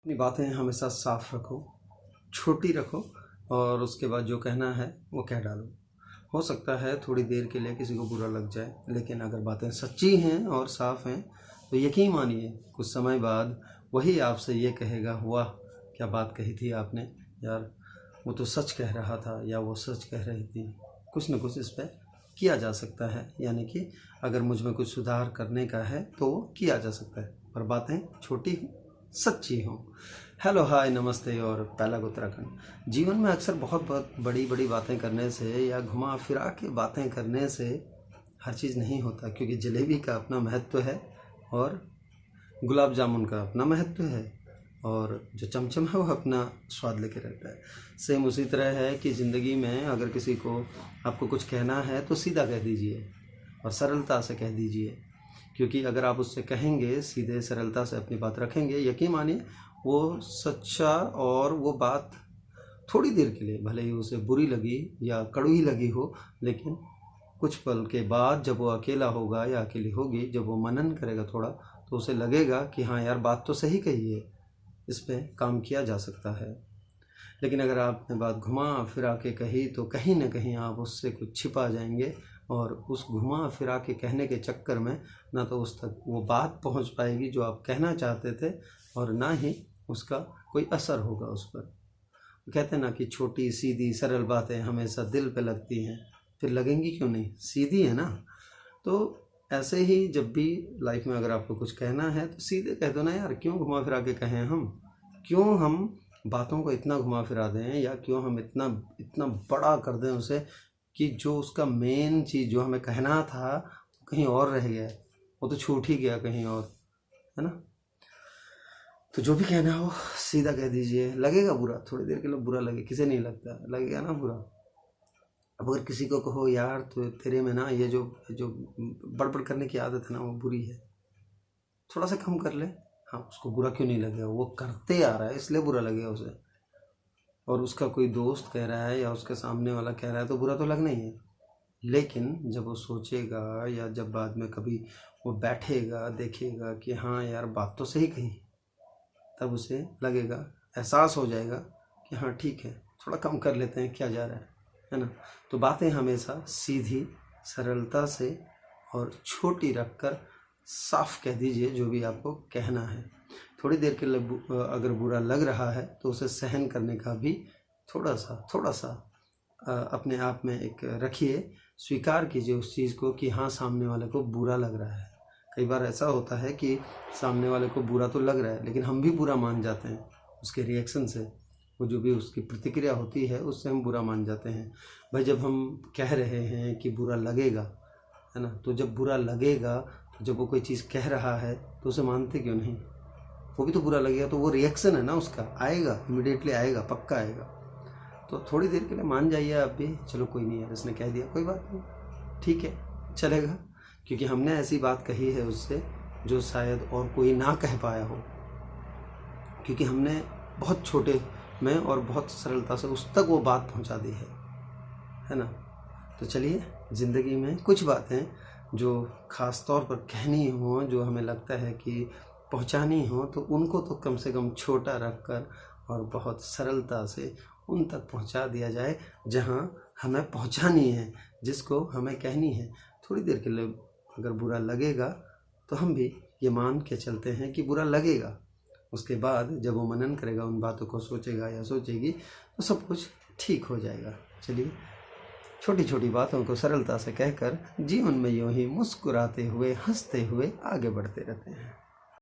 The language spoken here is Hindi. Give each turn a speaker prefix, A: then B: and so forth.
A: अपनी बातें हमेशा साफ रखो, छोटी रखो और उसके बाद जो कहना है वो कह डालो। हो सकता है थोड़ी देर के लिए किसी को बुरा लग जाए, लेकिन अगर बातें सच्ची हैं और साफ हैं तो यकीन मानिए कुछ समय बाद वही आपसे ये कहेगा, वाह क्या बात कही थी आपने यार, वो तो सच कह रहा था या वो सच कह रही थी। कुछ न कुछ इस पर किया जा सकता है, यानी कि अगर मुझ में कुछ सुधार करने का है तो किया जा सकता है, पर बातें छोटी सच्ची हों। हेलो हाय नमस्ते और पहला उत्तराखंड। जीवन में अक्सर बहुत बड़ी बड़ी बातें करने से या घुमा फिरा के बातें करने से हर चीज़ नहीं होता, क्योंकि जलेबी का अपना महत्व है और गुलाब जामुन का अपना महत्व है और जो चमचम है वो अपना स्वाद लेके रहता है। सेम उसी तरह है कि ज़िंदगी में अगर किसी को आपको कुछ कहना है तो सीधा कह दीजिए और सरलता से कह दीजिए, क्योंकि अगर आप उससे कहेंगे सीधे सरलता से अपनी बात रखेंगे, यकीन मानिए वो सच्चा और वो बात थोड़ी देर के लिए भले ही उसे बुरी लगी या कड़वी लगी हो, लेकिन कुछ पल के बाद जब वो अकेला होगा या अकेली होगी, जब वो मनन करेगा थोड़ा, तो उसे लगेगा कि हाँ यार बात तो सही कही है, इस पर काम किया जा सकता है। लेकिन अगर आपने बात घुमा फिरा के कही तो कहीं ना कहीं आप उससे कुछ छिपा जाएंगे और उस घुमा फिरा के कहने के चक्कर में ना तो उस तक वो बात पहुंच पाएगी जो आप कहना चाहते थे और ना ही उसका कोई असर होगा उस पर। कहते हैं ना कि छोटी सीधी सरल बातें हमेशा दिल पे लगती हैं, फिर लगेंगी क्यों नहीं, सीधी है ना। तो ऐसे ही जब भी लाइफ में अगर आपको कुछ कहना है तो सीधे कह दो ना यार, क्यों घुमा फिरा के कहें हम, क्यों हम बातों को इतना घुमा फिरा दें या क्यों हम इतना इतना बड़ा कर दें उसे कि जो उसका मेन चीज़ जो हमें कहना था कहीं और रह गया, वो तो छूट ही गया कहीं और, है ना। तो जो भी कहना हो सीधा कह दीजिए। लगेगा बुरा, थोड़ी देर के लिए बुरा लगे, किसे नहीं लगता, लगेगा ना बुरा। अब अगर किसी को कहो यार तो तेरे में ना ये जो जो बड़बड़ करने की आदत है ना वो बुरी है, थोड़ा सा कम कर ले, हाँ उसको बुरा क्यों नहीं लगेगा, वो करते आ रहा है इसलिए बुरा लगेगा उसे। और उसका कोई दोस्त कह रहा है या उसके सामने वाला कह रहा है तो बुरा तो लगना ही है, लेकिन जब वो सोचेगा या जब बाद में कभी वो बैठेगा देखेगा कि हाँ यार बात तो सही कही, तब उसे लगेगा, एहसास हो जाएगा कि हाँ ठीक है थोड़ा कम कर लेते हैं, क्या जा रहा है ना। तो बातें हमेशा सीधी सरलता से और छोटी रखकर साफ कह दीजिए जो भी आपको कहना है। थोड़ी देर के लिए अगर बुरा लग रहा है तो उसे सहन करने का भी थोड़ा सा अपने आप में एक रखिए, स्वीकार कीजिए उस चीज़ को कि हाँ सामने वाले को बुरा लग रहा है। कई बार ऐसा होता है कि सामने वाले को बुरा तो लग रहा है लेकिन हम भी बुरा मान जाते हैं, उसके रिएक्शन से, वो जो भी उसकी प्रतिक्रिया होती है उससे हम बुरा मान जाते हैं। भाई जब हम कह रहे हैं कि बुरा लगेगा, है ना, तो जब बुरा लगेगा तो जब वो कोई चीज़ कह रहा है तो उसे मानते क्यों नहीं, वो भी तो बुरा लगेगा, तो वो रिएक्शन है ना उसका, आएगा, इमीडिएटली आएगा, पक्का आएगा। तो थोड़ी देर के लिए मान जाइए आप भी, चलो कोई नहीं यार इसने कह दिया कोई बात नहीं, ठीक है चलेगा, क्योंकि हमने ऐसी बात कही है उससे जो शायद और कोई ना कह पाया हो, क्योंकि हमने बहुत छोटे में और बहुत सरलता से उस तक वो बात पहुंचा दी है ना। तो चलिए, ज़िंदगी में कुछ बातें जो ख़ास तौर पर कहनी हो, जो हमें लगता है कि पहुंचानी हो, तो उनको तो कम से कम छोटा रख कर और बहुत सरलता से उन तक पहुंचा दिया जाए जहां हमें पहुंचानी है, जिसको हमें कहनी है। थोड़ी देर के लिए अगर बुरा लगेगा तो हम भी ये मान के चलते हैं कि बुरा लगेगा, उसके बाद जब वो मनन करेगा, उन बातों को सोचेगा या सोचेगी, तो सब कुछ ठीक हो जाएगा। चलिए, छोटी छोटी बातों को सरलता से कहकर जीवन में यूं ही मुस्कुराते हुए हंसते हुए आगे बढ़ते रहते हैं।